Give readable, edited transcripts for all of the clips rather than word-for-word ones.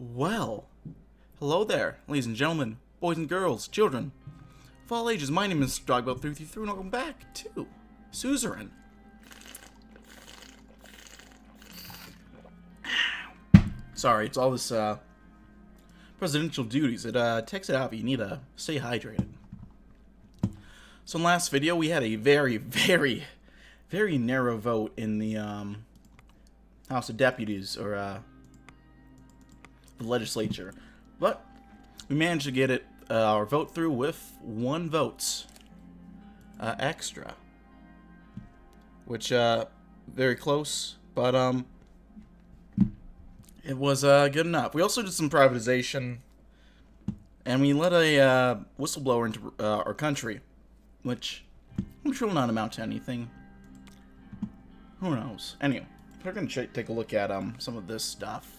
Well, hello there, ladies and gentlemen, boys and girls, children of all ages. My name is DB333, and welcome back to Suzerain. Sorry, it's all this presidential duties. It takes it out, but you need to stay hydrated. So in the last video, we had a very narrow vote in the House of Deputies, or the legislature, but we managed to get our vote through with 1 vote extra, which very close, but it was good enough. We also did some privatization, and we let a whistleblower into our country, which I'm sure will not amount to anything. Who knows? Anyway, we're gonna take a look at some of this stuff.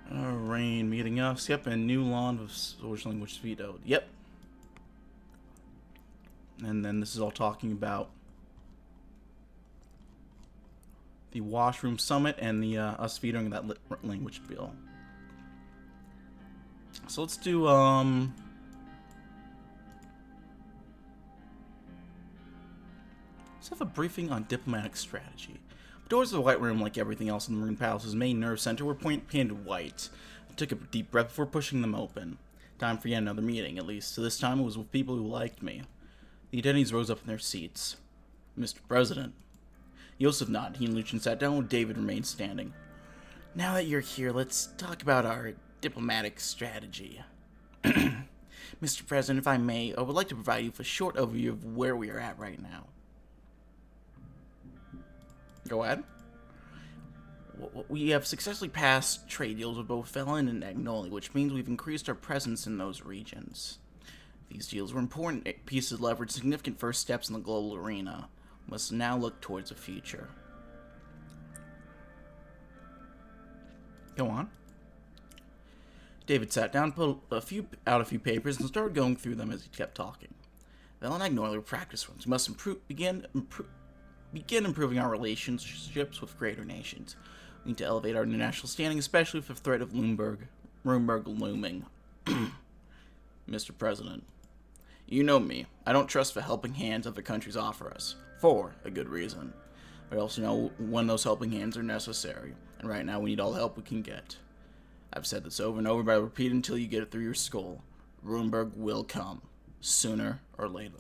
Rain meeting us. Yep, and new law of social language vetoed. Yep. And then this is all talking about the washroom summit and the us vetoing that language bill. So let's do let's have a briefing on diplomatic strategy. The doors of the White Room, like everything else in the Maroon Palace's main nerve center, were painted white. I took a deep breath before pushing them open. Time for yet another meeting, at least. So this time it was with people who liked me. The attendees rose up in their seats. Mr. President. Yosef nodded. He and Lucian sat down, while David remained standing. Now that you're here, let's talk about our diplomatic strategy. Mr. President, if I may, I would like to provide you with a short overview of where we are at right now. Go ahead. We have successfully passed trade deals with both Felon and Agnoli, which means we've increased our presence in those regions. These deals were important pieces of leverage, significant first steps in the global arena. We must now look towards the future. Go on. David sat down, pulled out a few papers, and started going through them as he kept talking. Felon and Agnoli were practice runs. We must begin improving our relationships with greater nations. We need to elevate our international standing, especially with the threat of Rumburg looming. Mr. President, you know me. I don't trust the helping hands other countries offer us, for a good reason. But I also know when those helping hands are necessary, and right now we need all the help we can get. I've said this over and over, but I'll repeat it until you get it through your skull. Rumburg will come, sooner or later.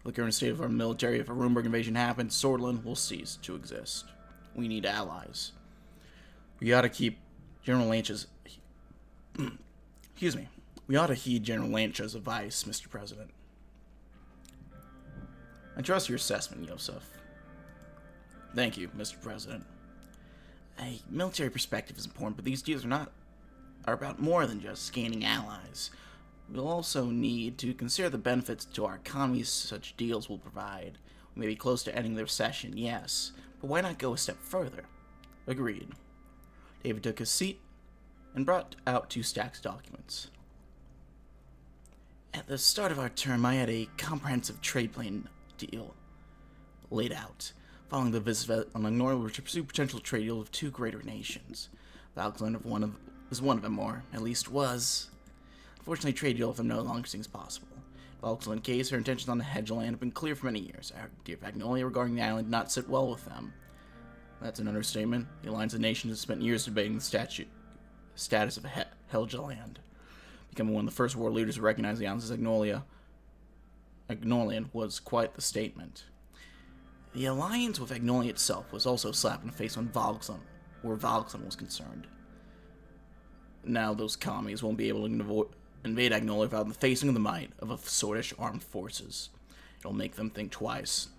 The current state of our military, if a Rumburg invasion happens, Swordland will cease to exist. We need allies. We ought to keep General Lanch's... Excuse me. We ought to heed General Lanch's advice, Mr. President. I trust your assessment, Yosef. Thank you, Mr. President. A military perspective is important, but these deals are about more than just gaining allies. We'll also need to consider the benefits to our economies such deals will provide. We may be close to ending the recession, yes, but why not go a step further? Agreed. David took his seat and brought out 2 stacks of documents. At the start of our term, I had a comprehensive trade plan deal laid out. Following the visit on Agnoli, we were to pursue potential trade deals with 2 greater nations. Valkland is one of them, or at least was. Unfortunately, trade deal with them no longer seems possible. Valkland's case, her intentions on the hedge land have been clear for many years. Our dear Agnoli regarding the island did not sit well with them. That's an understatement. The Alliance of Nations has spent years debating the status of held land. Becoming one of the first world leaders to recognize the islands as Agnolian was quite the statement. The alliance with Agnoli itself was also a slap in the face where Valkland was concerned. Now those commies won't be able to invade Agnoli without the facing of the might of a Swordish armed forces. It'll make them think twice.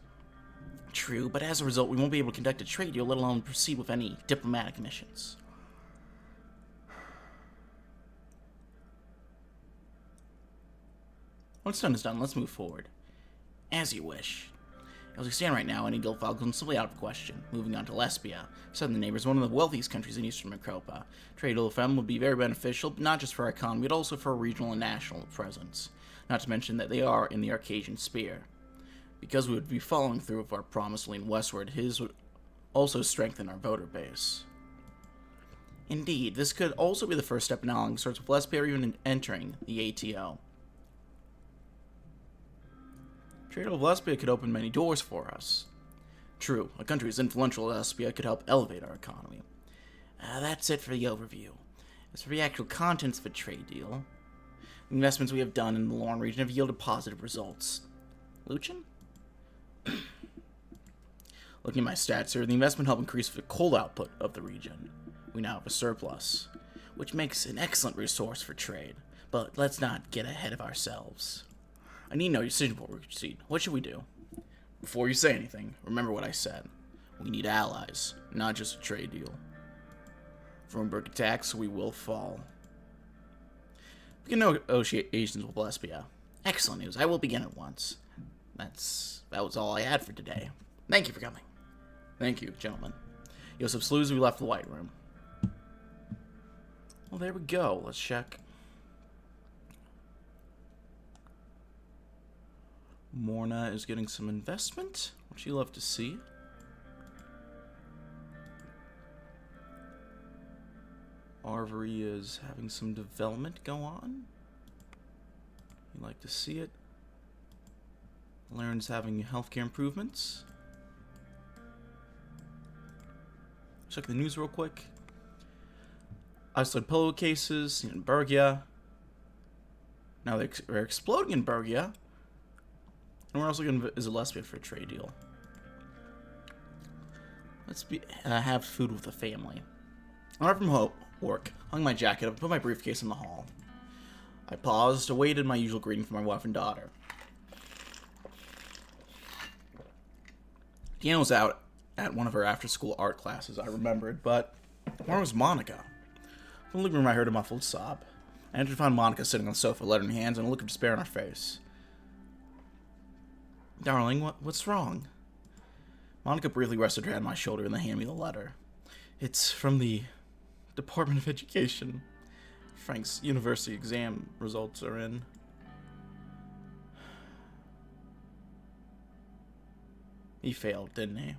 True, but as a result, we won't be able to conduct a trade deal, let alone proceed with any diplomatic missions. What's done is done. Let's move forward. As you wish. As we stand right now, any guild Falcon is simply out of question. Moving on to Lesbia, southern neighbors, one of the wealthiest countries in eastern Macropa. Trade with them would be very beneficial, not just for our economy, but also for our regional and national presence. Not to mention that they are in the Arcadian Sphere. Because we would be following through with our promise to lean westward, his would also strengthen our voter base. Indeed, this could also be the first step in allying sorts with Lesbia even entering the ATO. Trade with Lesbia could open many doors for us. True, a country as influential as Lesbia could help elevate our economy. That's it for the overview. As for the actual contents of a trade deal, the investments we have done in the Lorne region have yielded positive results. Luchin? Looking at my stats here, the investment helped increase the coal output of the region. We now have a surplus, which makes an excellent resource for trade. But let's not get ahead of ourselves. I need to know your decision before we proceed. What should we do? Before you say anything, remember what I said. We need allies, not just a trade deal. If Runeberg attacks, we will fall. We can negotiate agents with Lesbia. Excellent news. I will begin at once. That was all I had for today. Thank you for coming. Thank you, gentlemen. Joseph Sluz, we left the White Room. Well, there we go. Let's check. Morna is getting some investment, which you love to see. Arvery is having some development go on. You like to see it. Laren's having healthcare improvements. Check the news real quick. Isolated pillowcases in Bergia. Now they're exploding in Bergia. And we're also going to visit Lesbia for a trade deal. Let's have food with the family. I arrived from work, hung my jacket up, and put my briefcase in the hall. I paused, awaited my usual greeting from my wife and daughter. Deanna was out at one of her after-school art classes, I remembered, but where was Monica? From the living room, I heard a muffled sob. I entered and found Monica sitting on the sofa, letter in hands, and a look of despair on her face. Darling, what's wrong? Monica briefly rested her hand on my shoulder and then handed me the letter. It's from the Department of Education. Frank's university exam results are in. He failed, didn't he?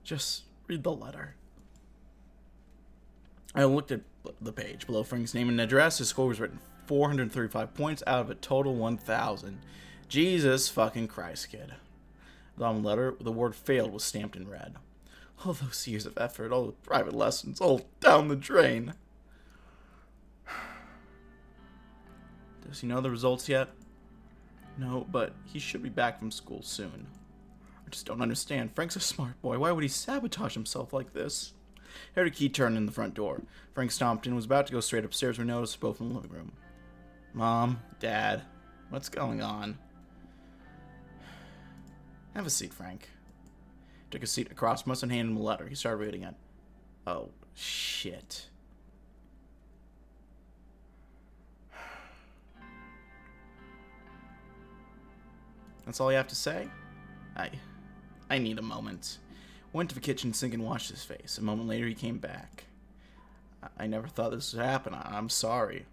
Just read the letter. I looked at the page. Below Frank's name and address, his score was written 435 points out of a total 1,000. Jesus fucking Christ, kid. On the letter, the word failed was stamped in red. All those years of effort, all the private lessons, all down the drain. Does he know the results yet? No, but he should be back from school soon. I just don't understand. Frank's a smart boy. Why would he sabotage himself like this? I heard a key turn in the front door. Frank stomped in and was about to go straight upstairs when we noticed both in the living room. Mom, Dad, what's going on? Have a seat, Frank. Took a seat across from us and handed him a letter. He started reading it. Oh, shit. That's all you have to say? I need a moment. Went to the kitchen sink and washed his face. A moment later, he came back. I never thought this would happen. I'm sorry.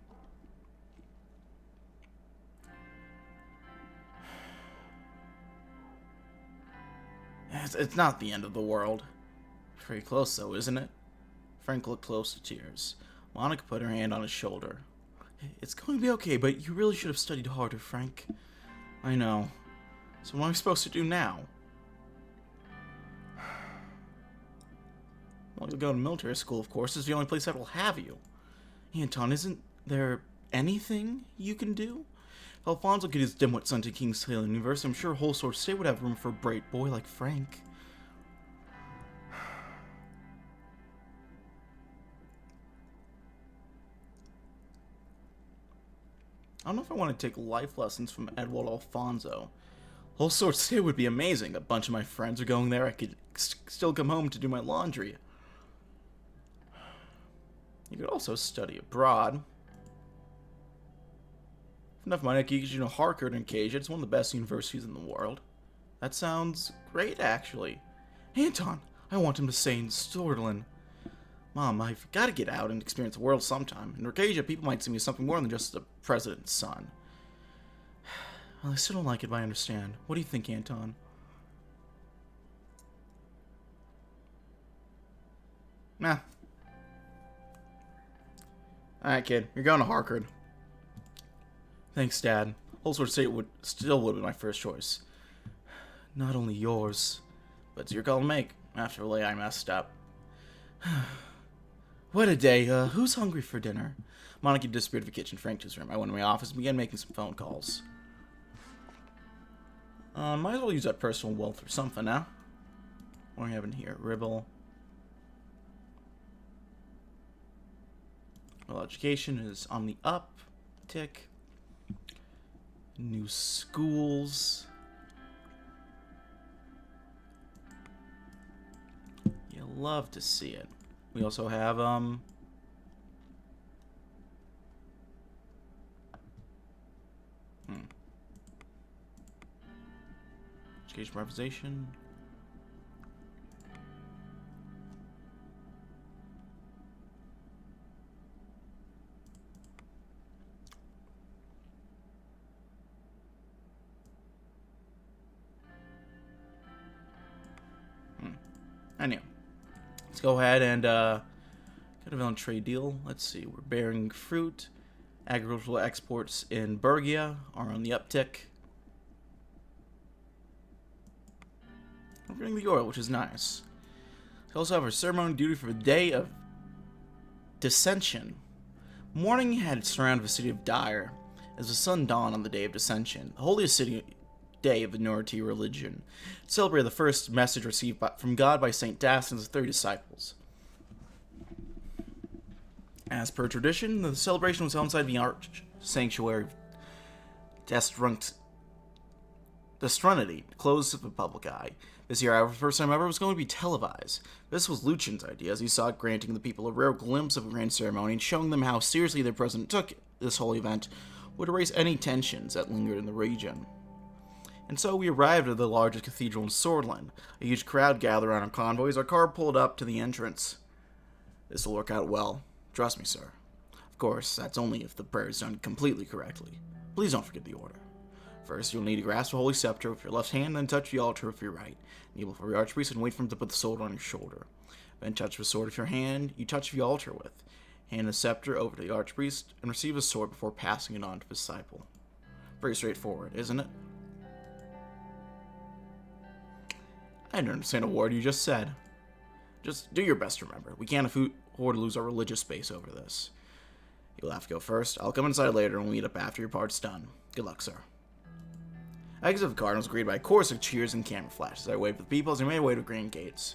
It's not the end of the world. Pretty close, though, isn't it? Frank looked close to tears. Monica put her hand on his shoulder. It's going to be okay, but you really should have studied harder, Frank. I know. So what am I supposed to do now? Well, you'll go to military school, of course. It's the only place that will have you. Anton, isn't there anything you can do? If Alfonso get his dimwit son to King's Taylor University, I'm sure Whole Sword State would have room for a bright boy like Frank. I don't know if I want to take life lessons from Edward Alfonso. Whole Sword State would be amazing. A bunch of my friends are going there. I could still come home to do my laundry. You could also study abroad. If enough money, I could get you to Harvard and Cage. It's one of the best universities in the world. That sounds great, actually. Anton, I want him to stay in Storlin. Mom, I've got to get out and experience the world sometime. In Arcadia, people might see me as something more than just the president's son. Well, I still don't like it, but I understand. What do you think, Anton? Nah. Alright, kid. You're going to Harvard. Thanks, Dad. Holsworth State still would be my first choice. Not only yours, but it's your call to make. After all, I messed up. What a day. Who's hungry for dinner? Monica disappeared to the kitchen. Frank to his room. I went to my office and began making some phone calls. Might as well use that personal wealth or something now. What do we have in here? Ribble. Well, education is on the uptick. New schools. You love to see it. We also have, education privatization. I knew. Let's go ahead and get a villain trade deal. Let's see. We're bearing fruit. Agricultural exports in Bergia are on the uptick. We're getting the oil, which is nice. We also have our ceremony duty for the day of Dissension. Morning had surrounded the city of Dire as the sun dawned on the day of Dissension, the holiest city day of the Norti religion. It celebrated the first message received from God by St. Das and his 30 disciples. As per tradition, the celebration was held inside the arch sanctuary of Destrinity, closed to the public eye. This year, however, the first time ever, was going to be televised. This was Lucian's idea, as he saw it granting the people a rare glimpse of a grand ceremony and showing them how seriously their president took this whole event would erase any tensions that lingered in the region. And so we arrived at the largest cathedral in Swordland. A huge crowd gathered around our convoy as our car pulled up to the entrance. This will work out well. Trust me, sir. Of course, that's only if the prayer is done completely correctly. Please don't forget the order. First, you'll need to grasp the holy scepter with your left hand, then touch the altar with your right. Kneel before your archpriest and wait for him to put the sword on your shoulder. Then touch the sword with your hand you touch the altar with. Hand the scepter over to the archpriest and receive the sword before passing it on to the disciple. Very straightforward, isn't it? I didn't understand a word you just said. Just do your best to remember. We can't afford to lose our religious space over this. You'll have to go first. I'll come inside later and we'll meet up after your part's done. Good luck, sir. I exit the garden was greeted by a chorus of cheers and camera flashes. I waved to the people as I made my way to Grand Gates.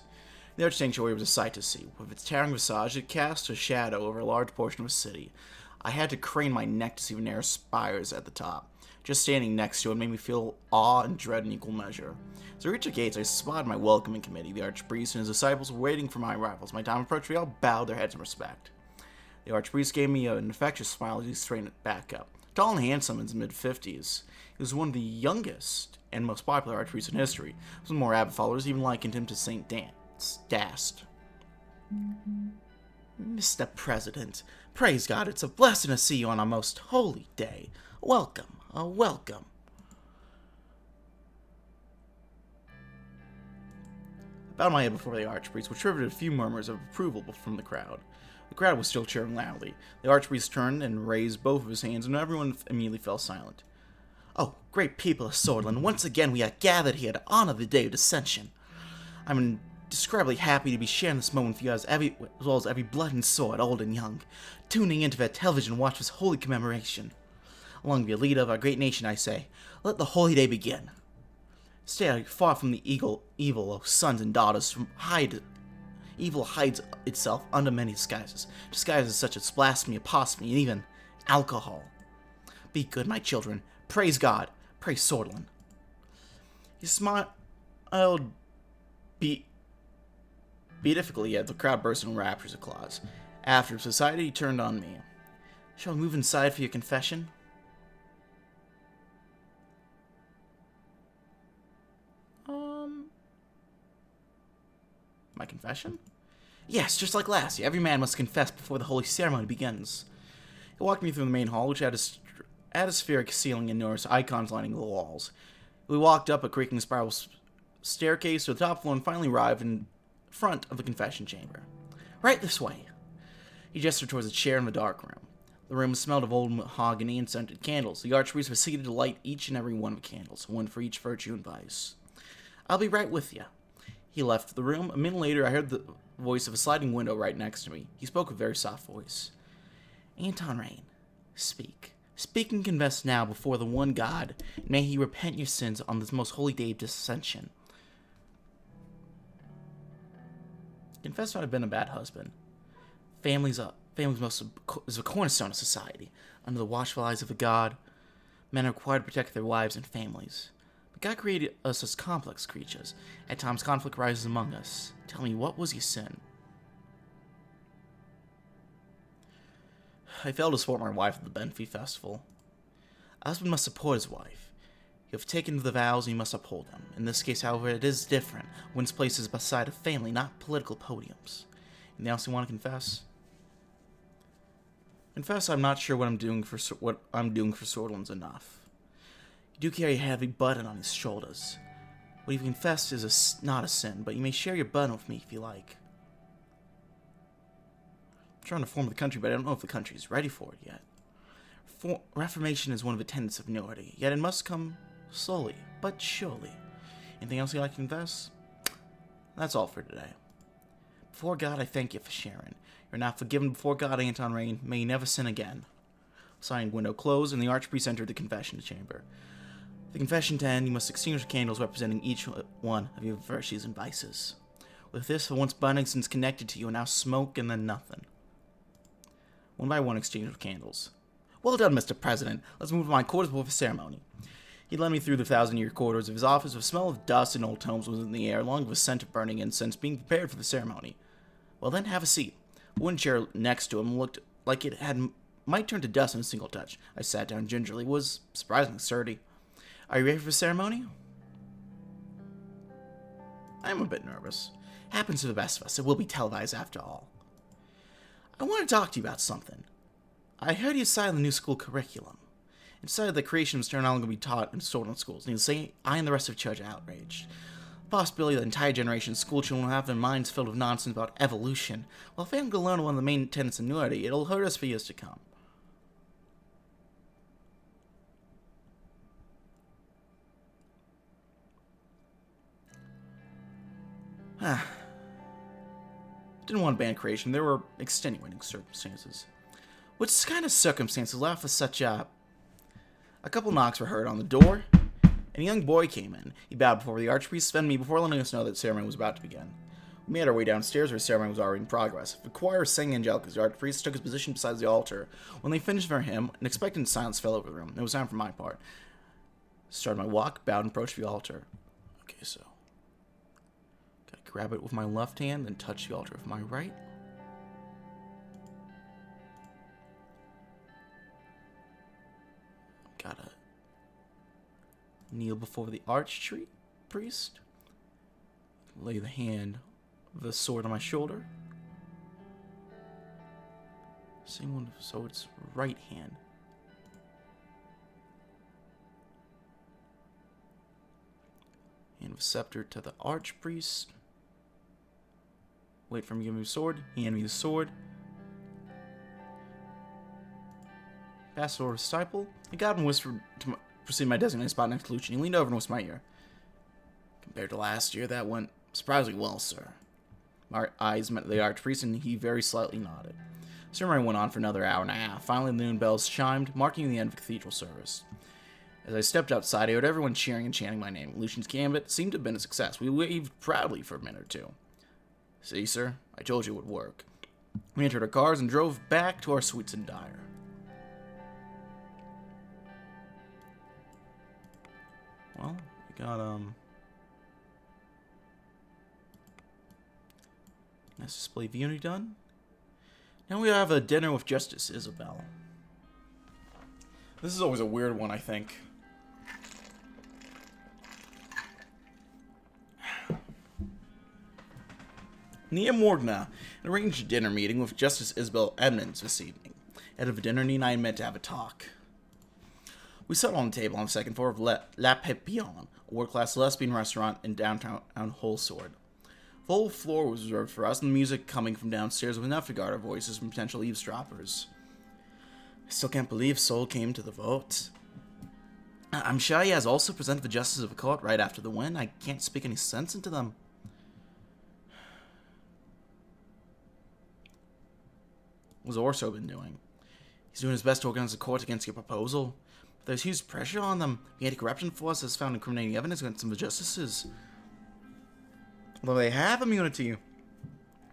The arch sanctuary was a sight to see. With its towering visage, it cast a shadow over a large portion of the city. I had to crane my neck to see the narrow spires at the top. Just standing next to it made me feel awe and dread in equal measure. As I reached the gates, I spotted my welcoming committee. The archpriest and his disciples were waiting for my arrival. As my time approached, we all bowed their heads in respect. The archpriest gave me an infectious smile as he straightened it back up. Tall and handsome in his mid-50s, he was one of the youngest and most popular archpriests in history. Some more avid followers even likened him to St. Dast. Mr. President, praise God, it's a blessing to see you on our most holy day. Welcome, welcome. I bowed my head before the archpriest, which triggered a few murmurs of approval from the crowd. The crowd was still cheering loudly. The archpriest turned and raised both of his hands, and everyone immediately fell silent. Oh, great people of Swordland, once again we are gathered here to honor the day of Dissension. I'm indescribably happy to be sharing this moment with you as well as every blood and sword, old and young, tuning into their television to watch this holy commemoration. Along the leader of our great nation, I say, let the holy day begin. Stay far from the evil, O sons and daughters, evil hides itself under many disguises such as blasphemy, apostasy, and even alcohol. Be good, my children. Praise God. Praise Swordland. He smiled beatifically yet the crowd burst in raptures of applause. After society, he turned on me. Shall we move inside for your confession? My confession? Yes, just like last year. Every man must confess before the holy ceremony begins. He walked me through the main hall, which had a atmospheric ceiling and numerous icons lining the walls. We walked up a creaking spiral staircase to the top floor and finally arrived in front of the confession chamber. Right this way. He gestured towards a chair in the dark room. The room smelled of old mahogany and scented candles. The archpriest proceeded to light each and every one of the candles, one for each virtue and vice. "I'll be right with you." He left the room. A minute later, I heard the voice of a sliding window right next to me. He spoke with a very soft voice. "Anton Rain, speak. Speak and confess now before the one God, and may he repent your sins on this most holy day of dissension." Confess I've been a bad husband. Family's most is a cornerstone of society. Under the watchful eyes of a God, men are required to protect their wives and families. But God created us as complex creatures. At times, conflict rises among us. Tell me, what was your sin? I failed to support my wife at the Benfey Festival. A husband must support his wife. You have taken the vows and you must uphold them. In this case, however, it is different. One's place is beside a family, not political podiums. Anything else you want to confess? Confess I'm not sure what I'm doing for Swordland's enough. You do carry a heavy burden on his shoulders. What you've confessed is not a sin, but you may share your burden with me if you like. I'm trying to reform the country, but I don't know if the country is ready for it yet. Reformation is one of the tenets of nobility, yet it must come slowly, but surely. Anything else you'd like to confess? That's all for today. Before God, I thank you for sharing. You're now forgiven before God, Anton Rain. May you never sin again. Signed, window closed, and the archpriest entered the confession chamber. The confession to end, you must extinguish the candles representing each one of your virtues and vices. With this, the once burning sins connected to you, and now smoke and then nothing. One by one, extinguish the candles. Well done, Mr. President. Let's move to my quarters before the ceremony. He led me through the 1,000-year corridors of his office. A smell of dust and old tomes was in the air, along with a scent of burning incense, being prepared for the ceremony. Well then, have a seat. The wooden chair next to him looked like it might turn to dust in a single touch. I sat down gingerly. It was surprisingly sturdy. Are you ready for the ceremony? I am a bit nervous. Happens to the best of us. It will be televised after all. I want to talk to you about something. I heard you decided the new school curriculum. It decided that creation was no longer going to be taught in Swordland schools. And you say I and the rest of the church are outraged. The possibility that entire generation of school children will have their minds filled with nonsense about evolution. Well, if they don't learn one of the main tenets of nudity, it'll hurt us for years to come. Didn't want to ban creation. There were extenuating circumstances. Which kind of circumstances left with such a couple knocks were heard on the door, and a young boy came in. He bowed before the archpriest, spent me before letting us know that the ceremony was about to begin. We made our way downstairs where the ceremony was already in progress. The choir sang Angelicus. The archpriest took his position beside the altar. When they finished their hymn, an expectant silence fell over the room. It was time for my part. Started my walk, bowed, and approached the altar. Okay, so gotta grab it with my left hand, then touch the altar with my right. Gotta kneel before the archpriest. Lay the hand of the sword on my shoulder. Same one, so it's right hand. Hand of scepter to the archpriest. Wait for him to give me the sword. Hand me the sword. Passed over to Stiple. The goblin whispered to proceed my designated spot next to Lucian. He leaned over and whispered in my ear. Compared to last year, that went surprisingly well, sir. My eyes met the archpriest, and he very slightly nodded. The ceremony went on for another hour and a half. Finally, the noon bells chimed, marking the end of the cathedral service. As I stepped outside, I heard everyone cheering and chanting my name. Lucian's gambit seemed to have been a success. We waved proudly for a minute or two. See, sir, I told you it would work. We entered our cars and drove back to our suites in Dyer. Well, we got, nice display of unity done. Now we have a dinner with Justice Isabel. This is always a weird one, I think. Nia Morgna arranged a dinner meeting with Justice Isabel Edmonds this evening. At the dinner, Nia and I met to have a talk. We sat on the table on the second floor of La Papillon, a world-class lesbian restaurant in downtown Holsword. The whole floor was reserved for us, and the music coming from downstairs was enough to guard our voices from potential eavesdroppers. Still can't believe Sol came to the vote. I'm sure he has also presented the justice of the court right after the win. I can't speak any sense into them. What's Orso been doing? He's doing his best to organize the court against your proposal. But there's huge pressure on them. The anti-corruption force has found incriminating evidence against some of the justices. Although they have immunity,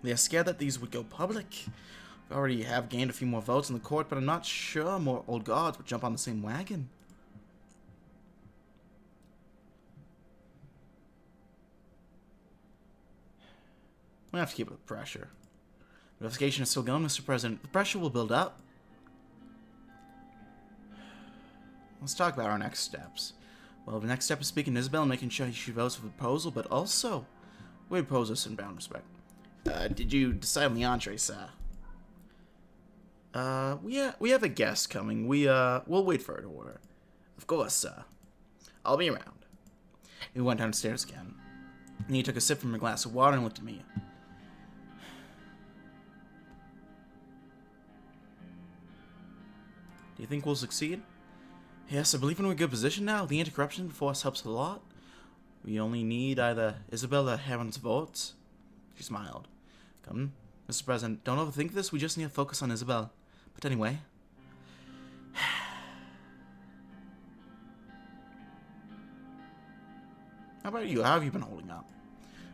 they are scared that these would go public. We already have gained a few more votes in the court, but I'm not sure more old guards would jump on the same wagon. We have to keep up the pressure. The investigation is still going, Mr. President. The pressure will build up. Let's talk about our next steps. Well, the next step is speaking to Isabel and making sure she votes for the proposal, but also, we propose this in bound respect. Did you decide on the entree, sir? We have a guest coming. We'll wait for her to order. Of course, sir. I'll be around. He went downstairs again. And he took a sip from a glass of water and looked at me. Do you think we'll succeed? Yes, I believe we're in a good position now. The anti-corruption force helps a lot. We only need either Isabel or Heron's votes. She smiled. Come, Mr. President, don't overthink this. We just need to focus on Isabel. But anyway. How about you? How have you been holding up?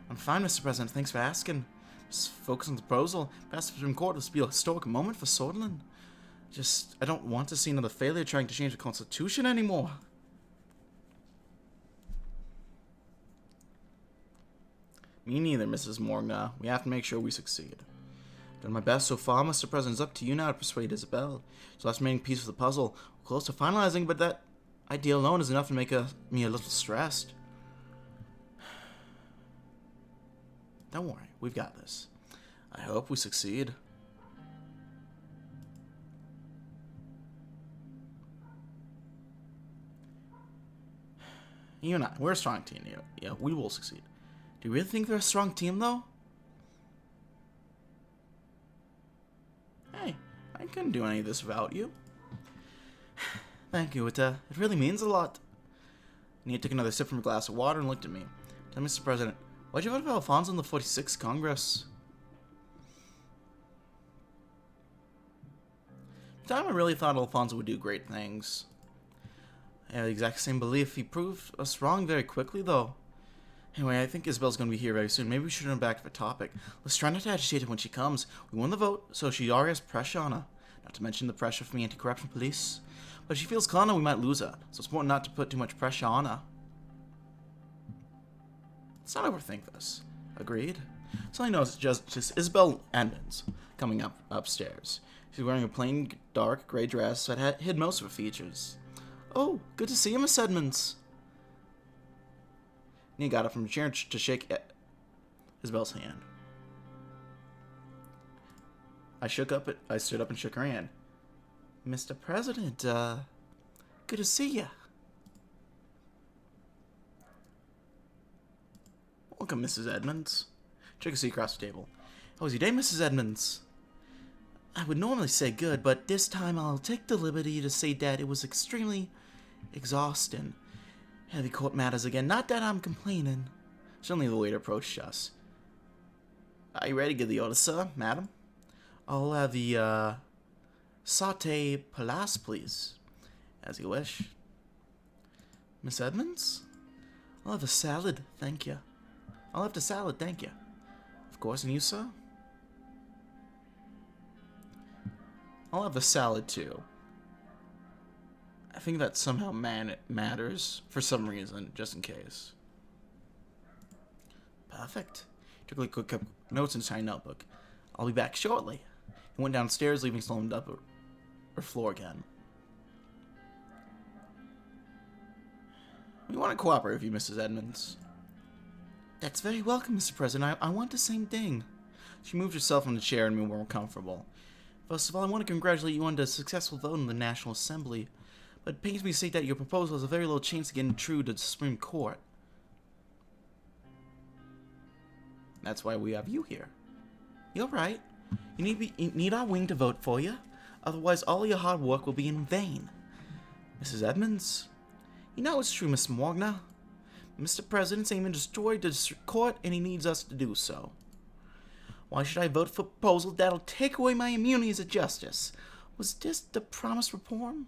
I'm fine, Mr. President. Thanks for asking. Just focus on the proposal. Past the Supreme Court, this will be a historic moment for Sutherland. I don't want to see another failure trying to change the Constitution anymore. Me neither, Mrs. Morgna. We have to make sure we succeed. I've done my best so far, Mr. President. It's up to you now to persuade Isabel. So that's the remaining piece of the puzzle. We're close to finalizing, but that idea alone is enough to make me a little stressed. Don't worry, we've got this. I hope we succeed. You and I, we're a strong team. Yeah, we will succeed. Do you really think they're a strong team, though? Hey, I couldn't do any of this without you. Thank you, it really means a lot. And he took another sip from a glass of water and looked at me. Tell me, Mr. President, why'd you vote for Alfonso in the 46th Congress? At the time, I really thought Alfonso would do great things. I have the exact same belief. He proved us wrong very quickly, though. Anyway, I think Isabel's going to be here very soon. Maybe we should run back to the topic. Let's try not to agitate her when she comes. We won the vote, so she already has pressure on her. Not to mention the pressure from the anti-corruption police. But if she feels calm, we might lose her. So it's important not to put too much pressure on her. Let's not overthink this. Agreed? So I know it's just Isabel Edmonds coming upstairs. She's wearing a plain, dark, gray dress that hid most of her features. Oh, good to see you, Miss Edmonds. And he got up from the chair to shake Isabel's hand. I stood up and shook her hand. Mr. President, good to see you. Welcome, Mrs. Edmonds. Took a seat across the table. How was your day, Mrs. Edmonds? I would normally say good, but this time I'll take the liberty to say that it was extremely exhausting. Heavy court matters again. Not that I'm complaining. Suddenly the waiter approached us. Are you ready to give the order, sir, madam? I'll have the, sauté palace, please. As you wish. Miss Edmonds? I'll have a salad, thank you. I'll have the salad, thank you. Of course, and you, sir? I'll have the salad, too. I think that somehow matters for some reason, just in case. Perfect. Took a quick notes in his tiny notebook. I'll be back shortly. He went downstairs, leaving Sloan up her floor again. We want to cooperate with you, Mrs. Edmonds. That's very welcome, Mr. President. I want the same thing. She moved herself from the chair and made more comfortable. First of all, I want to congratulate you on the successful vote in the National Assembly. But it pains me to say that your proposal has a very low chance of getting through to the Supreme Court. That's why we have you here. You're right. You need our wing to vote for you. Otherwise, all your hard work will be in vain. Mrs. Edmonds? You know it's true, Miss Morgana. Mr. President's aiming to destroy the court, and he needs us to do so. Why should I vote for a proposal that'll take away my immunity as a justice? Was this the promised reform?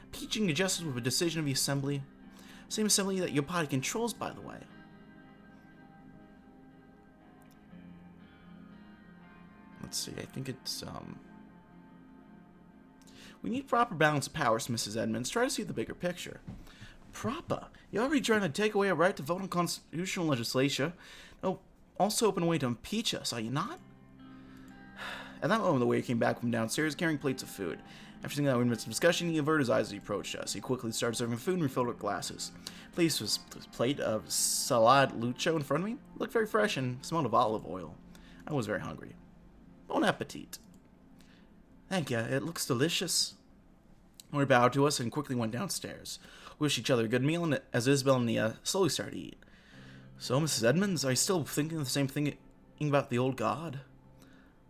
Impeaching a justice with a decision of the Assembly? Same Assembly that your party controls, by the way. Let's see, I think it's, We need proper balance of powers, Mrs. Edmonds. Try to see the bigger picture. Proper? You're already trying to take away our right to vote on constitutional legislation. No, also open a way to impeach us, are you not? At that moment, the waiter came back from downstairs carrying plates of food. After seeing that we were in some discussion, he averted his eyes as he approached us. He quickly started serving food and refilled our glasses. Placed his plate of salad lucho in front of me. It looked very fresh and smelled of olive oil. I was very hungry. Bon appetit. Thank you. It looks delicious. We bowed to us and quickly went downstairs. We wished each other a good meal, and as Isabel and Nia slowly started to eat. So, Mrs. Edmonds, are you still thinking the same thing about the old god?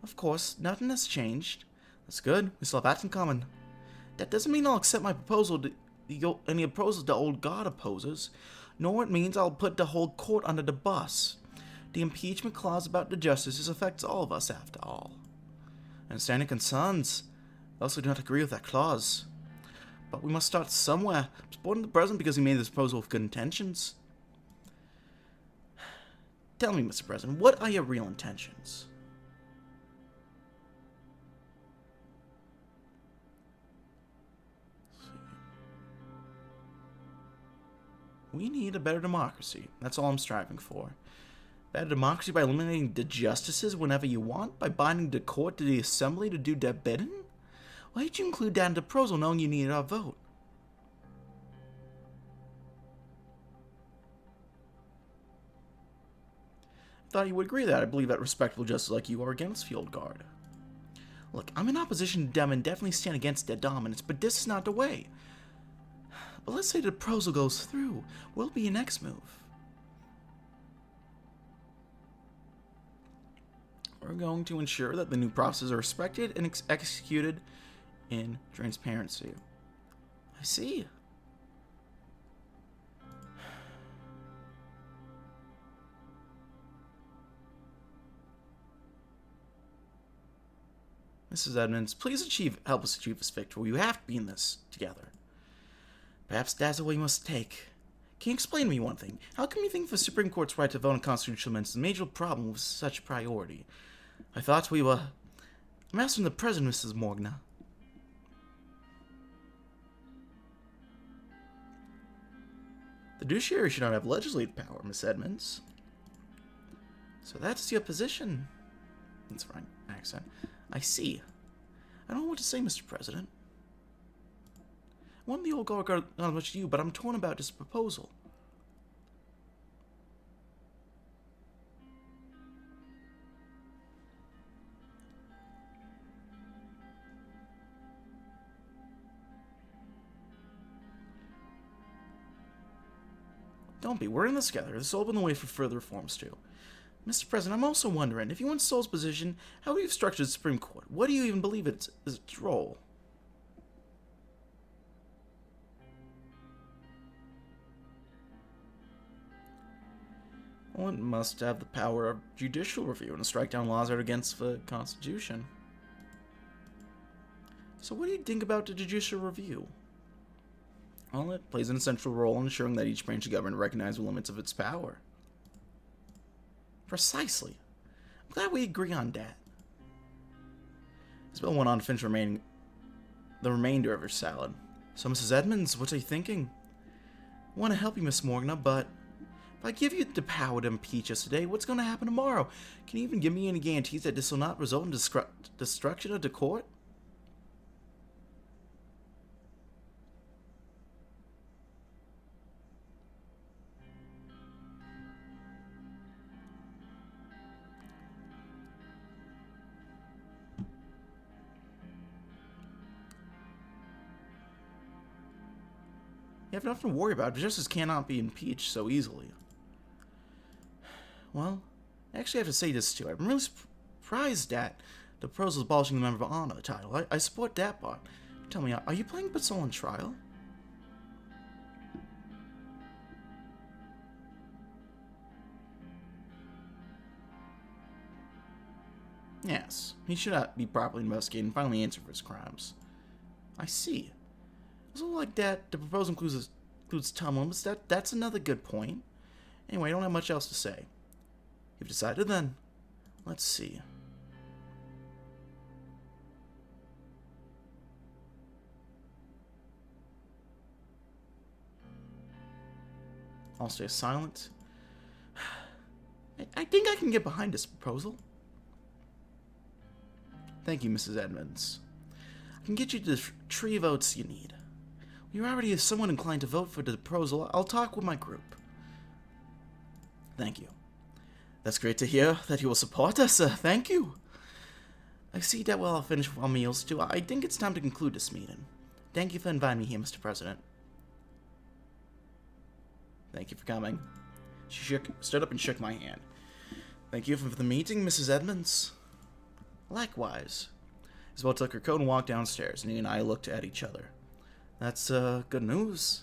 Of course, nothing has changed. That's good. We still have that in common. That doesn't mean I'll accept my proposal to any proposals the old god opposes, nor it means I'll put the whole court under the bus. The impeachment clause about the justices affects all of us, after all. I understand your concerns. I also do not agree with that clause. But we must start somewhere. I'm supporting the president because he made this proposal with good intentions. Tell me, Mr. President, what are your real intentions? We need a better democracy. That's all I'm striving for. Better democracy by eliminating the justices whenever you want? By binding the court to the assembly to do their bidding? Why did you include that in the proposal knowing you needed our vote? I thought you would agree that I believe that respectable justices like you are against field guard. Look, I'm in opposition to them and definitely stand against their dominance, but this is not the way. But let's say the proposal goes through. What will be your next move? We're going to ensure that the new processes are respected and executed in transparency. I see. Mrs. Edmonds, please help us achieve this victory. We have to be in this together. Perhaps that's the way we must take. Can you explain to me one thing? How come you think the Supreme Court's right to vote on constitutional amendments is a major problem with such a priority? I thought we were... I'm asking the President, Mrs. Morgana. The judiciary should not have legislative power, Miss Edmonds. So that's your position. That's right, accent. I see. I don't know what to say, Mr. President. I want the old guard not as much as you, but I'm torn about this proposal. Don't be. We're in this together. This will open the way for further reforms, too. Mr. President, I'm also wondering, if you want Seoul's position, how have you structured the Supreme Court? What do you even believe is its role? Well, it must have the power of judicial review and to strike down laws that are against the Constitution. So what do you think about the judicial review? Well, it plays an essential role in ensuring that each branch of government recognizes the limits of its power. Precisely. I'm glad we agree on that. Isabel went on to finish the remainder of her salad. So, Mrs. Edmonds, what are you thinking? I want to help you, Miss Morgana, but if I give you the power to impeach us today, what's going to happen tomorrow? Can you even give me any guarantees that this will not result in destruction of the court? You have nothing to worry about. Justice cannot be impeached so easily. Well, I actually have to say this too. I'm really surprised that The proposal abolishing the Member of Honor title. I support that part. Tell me, are you playing Basil on trial? Yes, he should be properly investigated and finally answer for his crimes. I see. So like that, the proposal includes time limits. That's another good point. Anyway, I don't have much else to say. You've decided then. Let's see. I'll stay silent. I think I can get behind this proposal. Thank you, Mrs. Edmonds. I can get you the 3 votes you need. When you're already someone inclined to vote for the proposal, I'll talk with my group. Thank you. That's great to hear that you will support us. Thank you. I see that we'll finish our meals too. I think it's time to conclude this meeting. Thank you for inviting me here, Mr. President. Thank you for coming. She stood up and shook my hand. Thank you for the meeting, Mrs. Edmonds. Likewise. Isabel took her coat and walked downstairs, and he and I looked at each other. That's good news.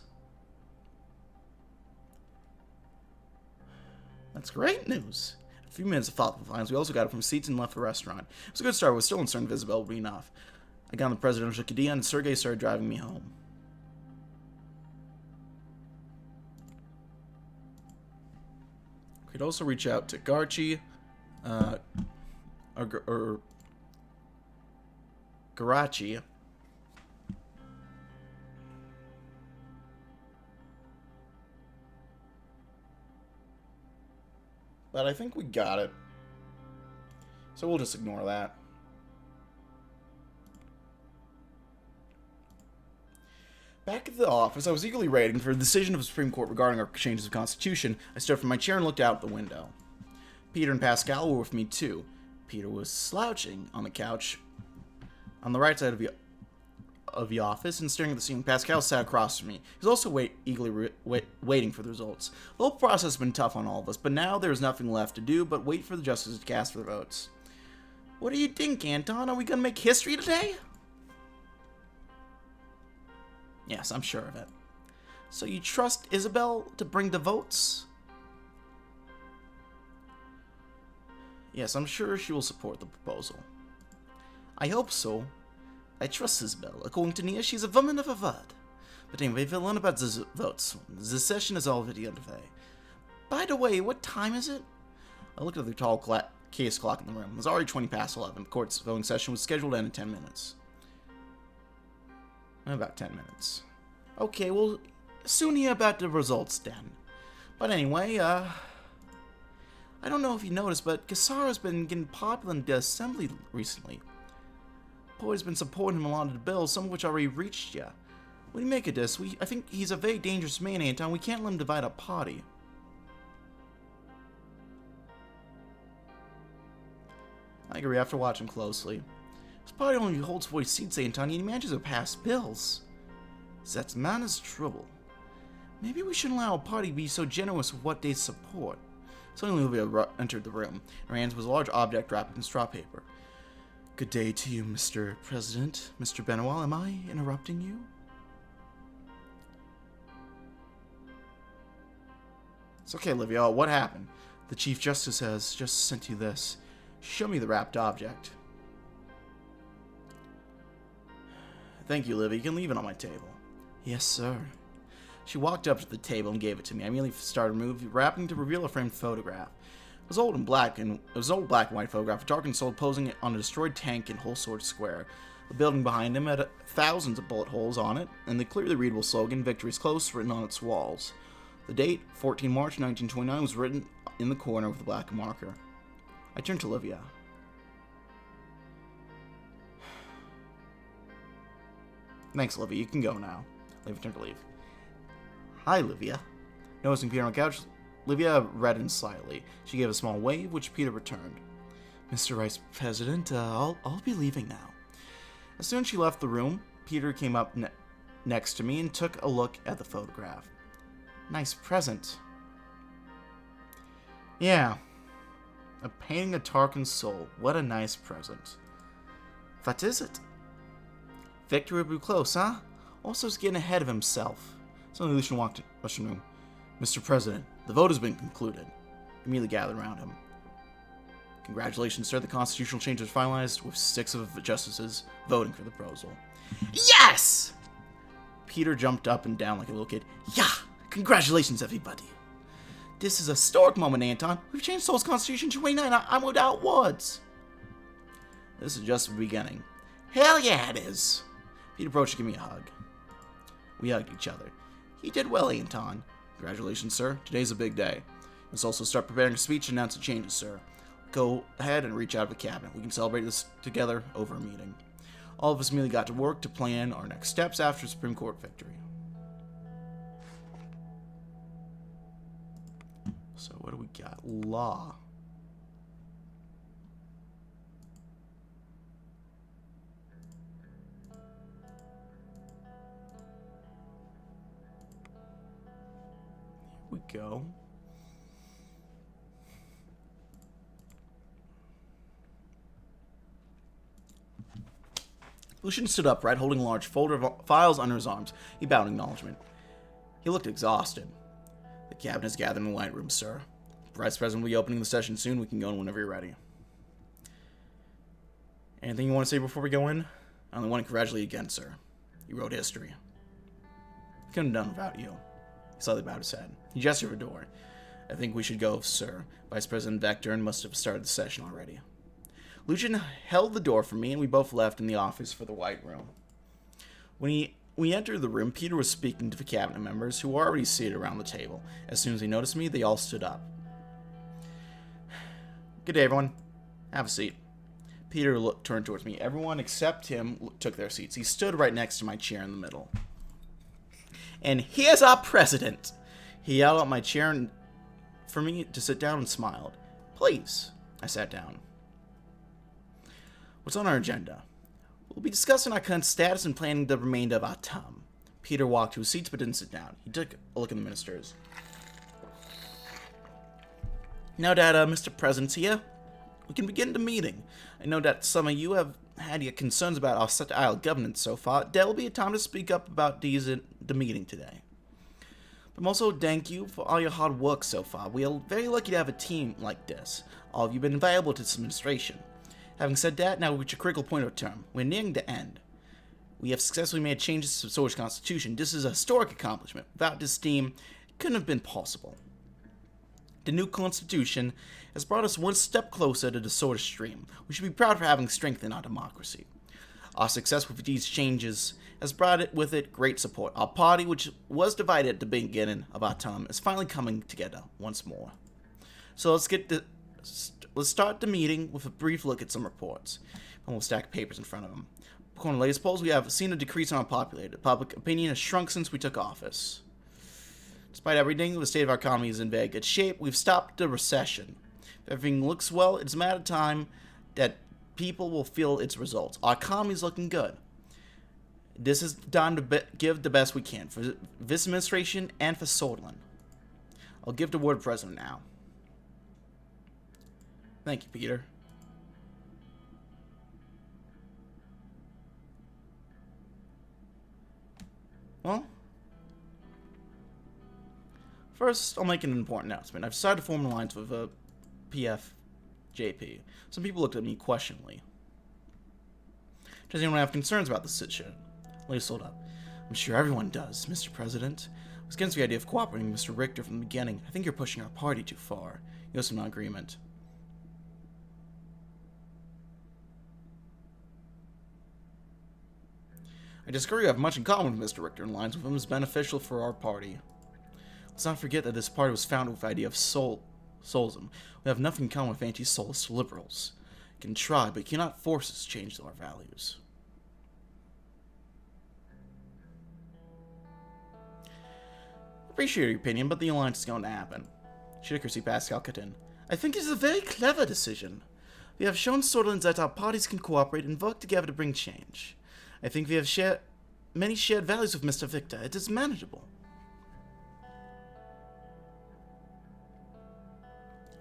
That's great news. A few minutes of thoughtful silence. We also got it from seats and left the restaurant. It was a good start. I was still uncertain if Isabel would be enough. I got on the presidential cadilla, and Sergei started driving me home. Could also reach out to Garchi, or Garachi. But I think we got it. So we'll just ignore that. Back at the office, I was eagerly waiting for a decision of the Supreme Court regarding our changes of Constitution. I stood from my chair and looked out the window. Peter and Pascal were with me too. Peter was slouching on the couch on the right side of the office and staring at the ceiling. Pascal sat across from me. He was also eagerly waiting for the results. The whole process has been tough on all of us, but now there is nothing left to do but wait for the justices to cast their votes. What do you think, Anton? Are we going to make history today? Yes, I'm sure of it. So you trust Isabel to bring the votes? Yes, I'm sure she will support the proposal. I hope so. I trust Isabel. According to Nia, she's a woman of her word. But anyway, we'll learn about the votes. The session is already underway. By the way, what time is it? I looked at the tall case clock in the room. It was already 20 past 11. The court's voting session was scheduled to end in 10 minutes. About 10 minutes. Okay, we'll soon hear about the results then. But anyway, I don't know if you noticed, but Gassaro's been getting popular in the assembly recently. Boyd's been supporting him a lot of the bills, some of which already reached you. What do you make of this? I think he's a very dangerous man, Anton. We can't let him divide our party. I agree, I have to watch him closely. His party only holds 40 seats, Anton, and he manages to pass bills. That man is trouble. Maybe we shouldn't allow a party to be so generous with what they support. Suddenly Olivia entered the room. Her hands was a large object wrapped in straw paper. Good day to you, Mr. President. Mr. Benoit, am I interrupting you? It's okay, Olivia. What happened? The Chief Justice has just sent you this. Show me the wrapped object. Thank you, Olivia. You can leave it on my table. Yes, sir. She walked up to the table and gave it to me. I immediately started wrapping to reveal a framed photograph. It was old black and white photograph of Tarkin Soul posing on a destroyed tank in Whole Sword Square. The building behind him had thousands of bullet holes on it, and the clearly readable slogan, "Victory's Close," written on its walls. The date, 14 March 1929, was written in the corner with a black marker. I turned to Olivia. Thanks, Olivia. You can go now. Olivia turned to leave. Hi, Olivia. Noticing Peter on the couch, Olivia reddened slightly. She gave a small wave, which Peter returned. Mr. Vice President, I'll be leaving now. As soon as she left the room, Peter came up next to me and took a look at the photograph. Nice present. Yeah. A painting of Tarkin's soul. What a nice present. What is it? Victory will be close, huh? Also, he's getting ahead of himself. Suddenly, Lucian walked in the Russian room. Mr. President, the vote has been concluded. Immediately gathered around him. Congratulations, sir. The constitutional change was finalized with 6 of the justices voting for the proposal. Yes! Peter jumped up and down like a little kid. Yeah! Congratulations, everybody. This is a historic moment, Anton. We've changed Seoul's constitution to 29. I'm without words. This is just the beginning. Hell yeah, it is. Peter approached to give me a hug. We hugged each other. He did well, Anton. Congratulations, sir. Today's a big day. Let's also start preparing a speech and announce the changes, sir. Go ahead and reach out to the cabinet. We can celebrate this together over a meeting. All of us immediately got to work to plan our next steps after the Supreme Court victory. So what do we got? Law. Here we go. Lucian stood upright, holding a large folder of files under his arms. He bowed in acknowledgement. He looked exhausted. The cabinet is gathered in the light room, sir. The Vice President will be opening the session soon. We can go in whenever you're ready. Anything you want to say before we go in? I only want to congratulate you again, sir. You wrote history. I couldn't have done without you. He slightly bowed his head. He gestured for a door. I think we should go, sir. Vice President Vector must have started the session already. Lucian held the door for me, and we both left in the office for the White Room. When we entered the room, Peter was speaking to the cabinet members, who were already seated around the table. As soon as they noticed me, they all stood up. Good day, everyone. Have a seat. Peter turned towards me. Everyone except him took their seats. He stood right next to my chair in the middle. And here's our president. He yelled out my chair for me to sit down and smiled. Please. I sat down. What's on our agenda? We'll be discussing our current status and planning the remainder of our term. Peter walked to his seat but didn't sit down. He took a look at the ministers. Now that Mr. President's here, we can begin the meeting. I know that some of you have had your concerns about our style governance so far. There will be a time to speak up about these in the meeting today. But also thank you for all your hard work so far. We are very lucky to have a team like this. All of you have been invaluable to this administration. Having said that, now we reach a critical point of our term. We're nearing the end. We have successfully made changes to the Soviet Constitution. This is a historic accomplishment. Without this team, it couldn't have been possible. The new Constitution has brought us one step closer to the Soviet stream. We should be proud for having strengthened our democracy. Our success with these changes has brought with it great support. Our party, which was divided at the beginning of our term, is finally coming together once more. So let's start the meeting with a brief look at some reports. And we'll stack papers in front of them. According to the latest polls, we have seen a decrease in our population. Public opinion has shrunk since we took office. Despite everything, the state of our economy is in very good shape. We've stopped the recession. If everything looks well, it's a matter of time that people will feel its results. Our economy is looking good. This is time to give the best we can for this administration and for Sordlin. I'll give the word to the President now. Thank you, Peter. Well, first, I'll make an important announcement. I've decided to form an alliance with PFJP. Some people looked at me questioningly. Does anyone have concerns about this situation? Let's hold up. I'm sure everyone does, Mr. President. I was against the idea of cooperating with Mr. Richter from the beginning. I think you're pushing our party too far. You have some non-agreement. I disagree. I have much in common with Mr. Richter, and alliance with him is beneficial for our party. Let's not forget that this party was founded with the idea of Solism. We have nothing in common with anti-Solist liberals. You can try, but you cannot force us to change our values. I appreciate your opinion, but the alliance is going to happen. Shidikirsi Pascal Katin. I think it is a very clever decision. We have shown Sordlins that our parties can cooperate and work together to bring change. I think we have many shared values with Mr. Victor. It is manageable.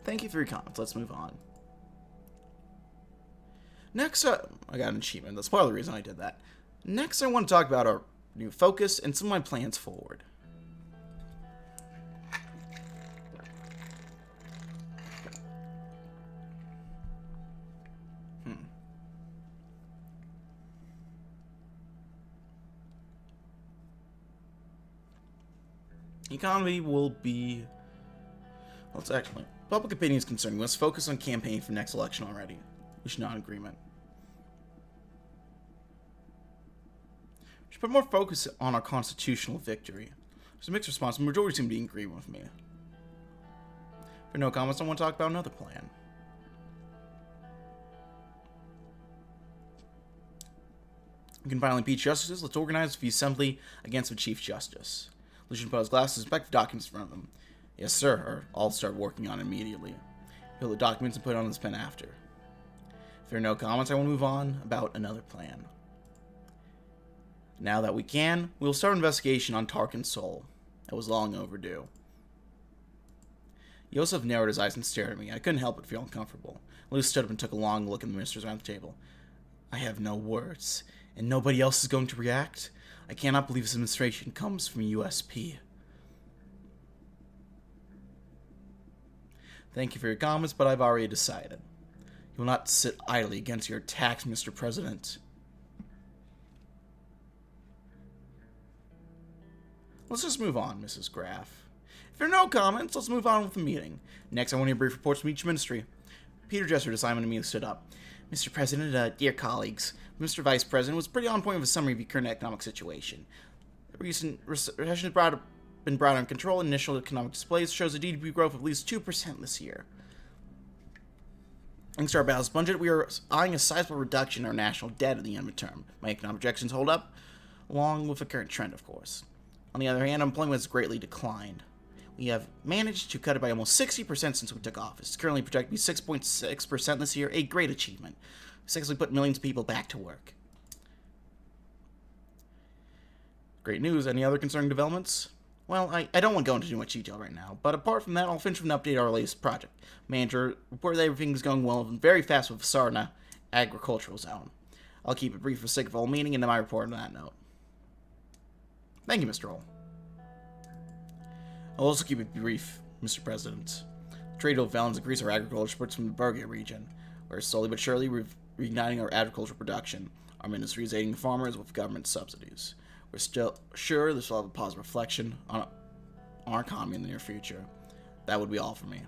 Thank you for your comments. Let's move on. Next, I got an achievement. That's part of the reason I did that. Next, I want to talk about our new focus and some of my plans forward. Economy will be... Well, it's actually... Public opinion is concerned. We must focus on campaigning for next election already. We should not agreement. We should put more focus on our constitutional victory. There's a mixed response. The majority seem to be in agreement with me. For no comments, I want to talk about another plan. We can finally impeach justices. Let's organize the assembly against the Chief Justice. Lucian put his glasses, inspect the documents in front of him. Yes, sir, or I'll start working on it immediately. Fill the documents and put it on his pen after. If there are no comments, I will move on about another plan. Now that we can, we will start an investigation on Tarkin's soul. That was long overdue. Yosef narrowed his eyes and stared at me. I couldn't help but feel uncomfortable. Lou stood up and took a long look at the ministers around the table. I have no words, and nobody else is going to react? I cannot believe this administration comes from USP. Thank you for your comments, but I've already decided. You will not sit idly against your attacks, Mr. President. Let's just move on, Mrs. Graff. If there are no comments, let's move on with the meeting. Next, I want to hear brief reports from each ministry. Peter gestured to Simon and immediately stood up. Mr. President, dear colleagues, Mr. Vice President was pretty on point with a summary of the current economic situation. The recent recession has been brought under control, and initial economic displays shows a GDP growth of at least 2% this year. Thanks to our balanced budget, we are eyeing a sizable reduction in our national debt at the end of the term. My economic projections hold up, along with the current trend, of course. On the other hand, unemployment has greatly declined. We have managed to cut it by almost 60% since we took office. It's currently projected to be 6.6% this year, a great achievement. We successfully put millions of people back to work. Great news. Any other concerning developments? Well, I don't want to go into too much detail right now, but apart from that, I'll finish with an update on our latest project. Manager reported that everything's going well and very fast with Sarna Agricultural Zone. I'll keep it brief for the sake of all meeting, and then my report on that note. Thank you, Mr. Hull. I'll also keep it brief, Mr. President. Trade deal with Valens increase our agriculture exports from the Burgia region. We're slowly but surely reigniting our agricultural production. Our ministry is aiding farmers with government subsidies. We're still sure this will have a positive reflection on our economy in the near future. That would be all for me.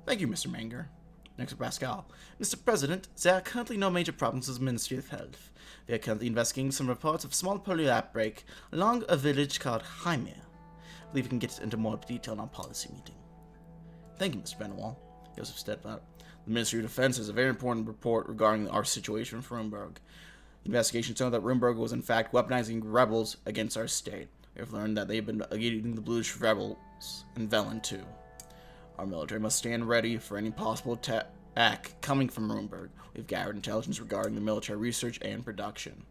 Thank you, Mr. Manger. Next to Pascal. Mr. President, there are currently no major problems with the Ministry of Health. We are currently investigating some reports of a small polio outbreak along a village called Jaime. I believe we can get into more detail in our policy meeting. Thank you, Mr. Benwall. Joseph stepped up. The Ministry of Defense has a very important report regarding our situation with Rumberg. The investigation showed that Rumberg was in fact weaponizing rebels against our state. We have learned that they have been aiding the Bluish rebels in Velen too. Our military must stand ready for any possible attack coming from Rumberg. We've gathered intelligence regarding the military research and production.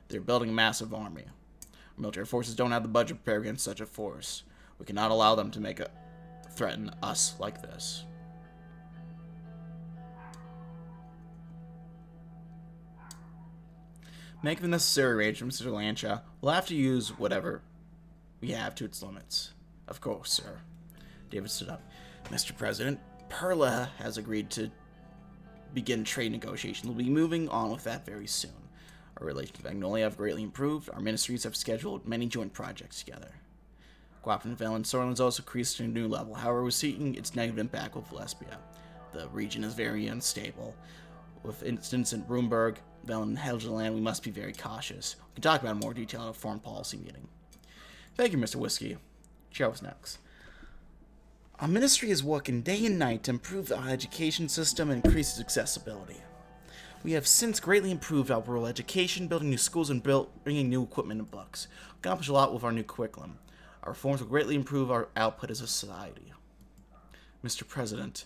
They're building a massive army. Our military forces don't have the budget to prepare against such a force. We cannot allow them to threaten us like this. Make the necessary arrangements, Mr. Lancia. We'll have to use whatever we have to its limits. Of course, sir. David stood up. Mr. President, Perla has agreed to begin trade negotiations. We'll be moving on with that very soon. Our relations with Magnolia have greatly improved. Our ministries have scheduled many joint projects together. Cooperation with Velen Sorlin has also increased to a new level. However, we're seeing its negative impact with Lesbia. The region is very unstable. With incidents in Rumberg, Velen, and Helgeland, we must be very cautious. We can talk about it in more detail at a foreign policy meeting. Thank you, Mr. Whiskey. Chair was next. Our ministry is working day and night to improve our education system and increase its accessibility. We have since greatly improved our rural education, building new schools and bringing new equipment and books. We accomplished a lot with our new curriculum. Our reforms will greatly improve our output as a society. Mr. President,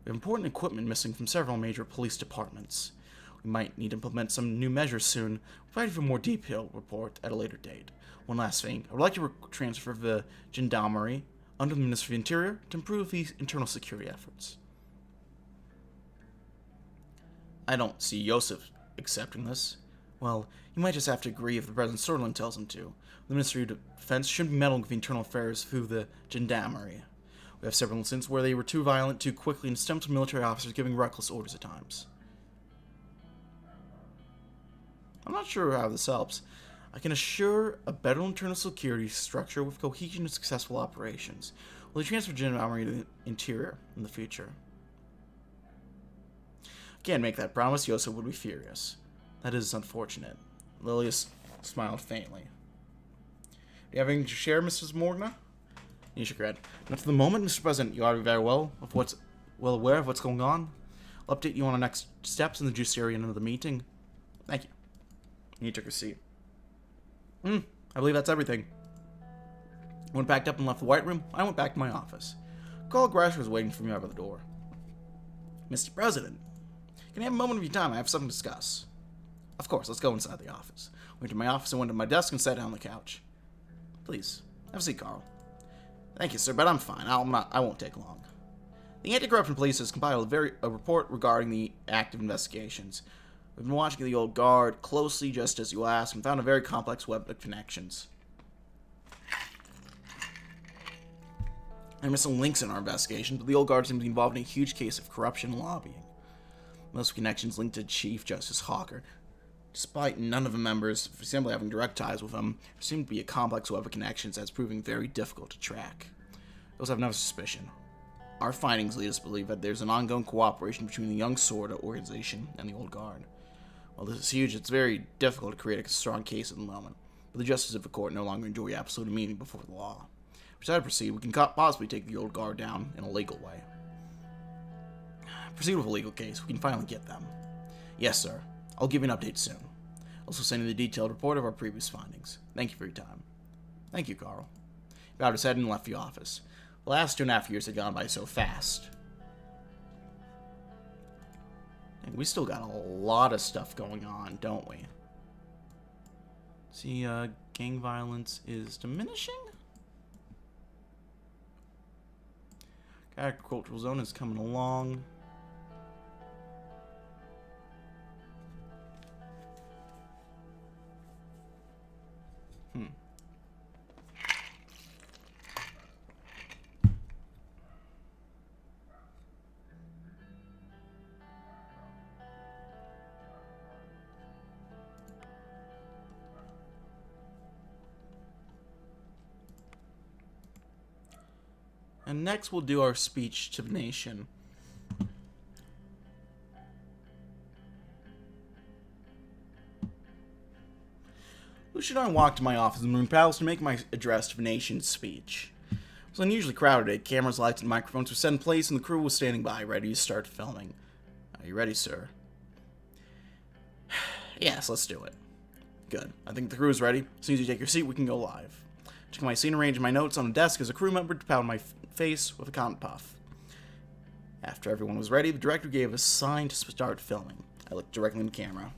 we have important equipment missing from several major police departments. We might need to implement some new measures soon. We'll provide you a more detailed report at a later date. One last thing, I would like to transfer the gendarmerie under the Ministry of Interior to improve these internal security efforts. I don't see Joseph accepting this. Well, he might just have to agree if the President Sutherland tells him to. The Ministry of Defense shouldn't be meddling with internal affairs through the gendarmerie. We have several instances where they were too violent too quickly and stemmed from military officers giving reckless orders at times. I'm not sure how this helps. I can assure a better internal security structure with cohesion and successful operations. Will they transfer gendarmerie to the interior in the future? Can't make that promise. Yosef would be furious. That is unfortunate. Lilius smiled faintly. Do you have anything to share, Mrs. Morgana? You shook her head. Not for the moment, Mr. President. You are very well aware of what's going on. I'll update you on our next steps in the judiciary end of the meeting. Thank you. And he took a seat. I believe that's everything. I went back up and left the White Room. I went back to my office. Carl Grasher was waiting for me over the door. Mr. President, can I have a moment of your time? I have something to discuss. Of course, let's go inside the office. I went to my office and went to my desk and sat down on the couch. Please, have a seat, Carl. Thank you, sir, but I'm fine. I won't take long. The Anti-Corruption Police has compiled a report regarding the active investigations. We've been watching the old guard closely, just as you asked, and found a very complex web of connections. There are some links in our investigation, but the old guard seems to be involved in a huge case of corruption and lobbying. Most connections linked to Chief Justice Hawker. Despite none of the members simply having direct ties with him, there seemed to be a complex web of connections that's proving very difficult to track. We also have another suspicion. Our findings lead us to believe that there's an ongoing cooperation between the Young Sorta organization and the old guard. While this is huge, it's very difficult to create a strong case at the moment, but the justices of the court no longer enjoy absolute immunity before the law. If we decide to proceed, we can possibly take the old guard down in a legal way. Proceed with a legal case, we can finally get them. Yes, sir. I'll give you an update soon. Also sending the detailed report of our previous findings. Thank you for your time. Thank you, Carl. He bowed his head and left the office. The last 2.5 years had gone by so fast. And we still got a lot of stuff going on, don't we? See, gang violence is diminishing? Agricultural zone is coming along. And next we'll do our speech to the nation. Lucia and I walked to my office in the Moon Palace to make my address to the nation's speech. It was unusually crowded today. Cameras, lights, and microphones were set in place, and the crew was standing by, ready to start filming. Are you ready, sir? Yes, let's do it. Good. I think the crew is ready. As soon as you take your seat, we can go live. Took my scene, arranged my notes on a desk as a crew member to pound my face with a cotton puff. After everyone was ready, the director gave a sign to start filming. I looked directly in the camera.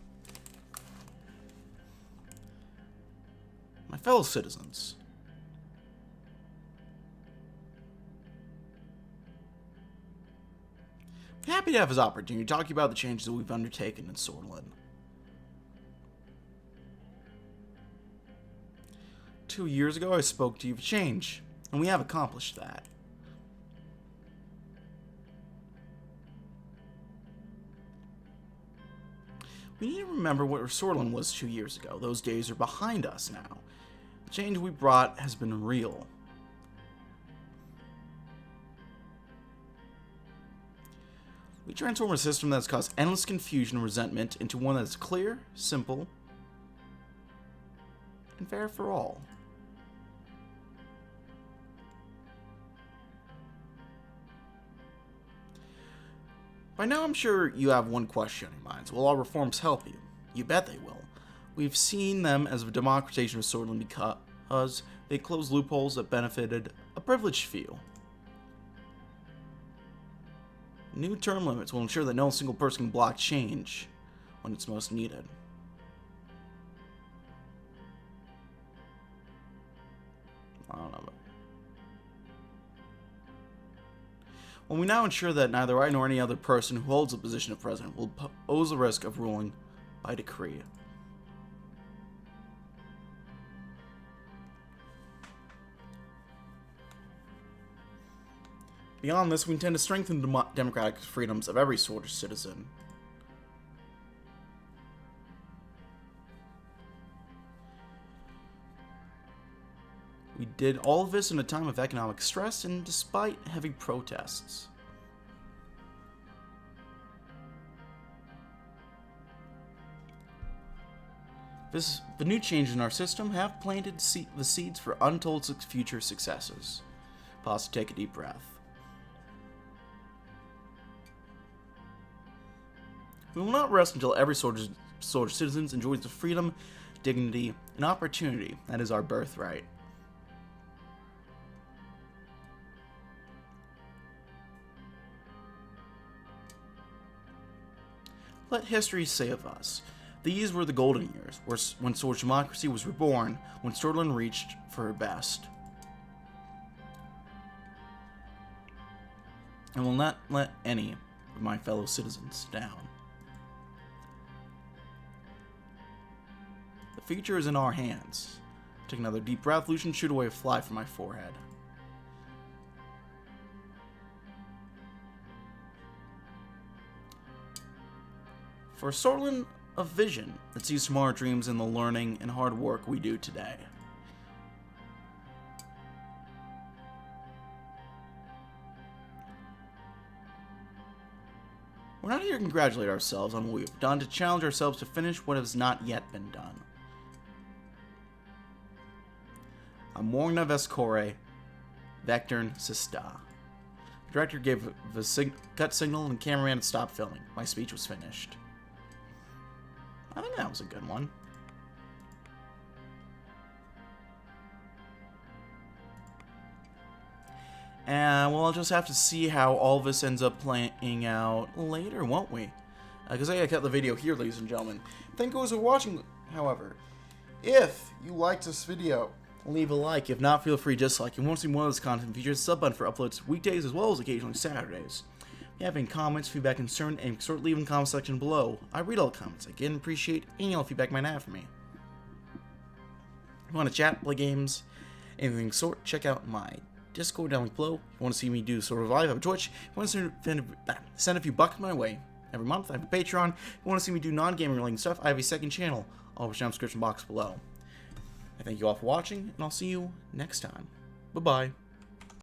My fellow citizens, I'm happy to have this opportunity to talk to you about the changes that we've undertaken in Sutherland. 2 years ago, I spoke to you of change, and we have accomplished that. We need to remember what Sutherland was 2 years ago. Those days are behind us now. The change we brought has been real. We transform a system that has caused endless confusion and resentment into one that is clear, simple, and fair for all. By now, I'm sure you have one question on your minds. Will our reforms help you? You bet they will. We've seen them as a democratization of Sutherland because they closed loopholes that benefited a privileged few. New term limits will ensure that no single person can block change when it's most needed. I don't know. Well, we now ensure that neither I nor any other person who holds the position of president will pose the risk of ruling by decree. Beyond this, we intend to strengthen the democratic freedoms of every sort of citizen. We did all of this in a time of economic stress and despite heavy protests. The new changes in our system have planted the seeds for untold future successes. Pause to take a deep breath. We will not rest until every sort of citizens enjoys the freedom, dignity, and opportunity that is our birthright. Let history say of us. These were the golden years, when Sword's democracy was reborn, when Sturland reached for her best. And will not let any of my fellow citizens down. The future is in our hands. Take another deep breath, Lucian, shoot away a fly from my forehead. For Sorlin, a vision that sees tomorrow dreams in the learning and hard work we do today. We're not here to congratulate ourselves on what we have done, to challenge ourselves to finish what has not yet been done. Amorna Vescore, Vectern Sista. The director gave the cut signal and the cameraman had stopped filming. My speech was finished. I think that was a good one. And we'll just have to see how all this ends up playing out later, won't we? Because I gotta cut the video here, ladies and gentlemen. Thank you for watching, however. If you liked this video, leave a like. If not, feel free to dislike. If you want to see more of this content, features sub button for uploads weekdays as well as occasionally Saturdays. If you have any comments, feedback, concern, and sort of leave in the comment section below. I read all the comments. I again appreciate any all feedback you might have for me. If you want to chat, play games, anything sort, check out my Discord down below. If you want to see me do sort of live, I have a Twitch. If you want to send a few bucks my way every month, I have a Patreon. If you want to see me do non-gaming related stuff, I have a second channel, all which down in the description box below. I thank you all for watching, and I'll see you next time. Bye-bye.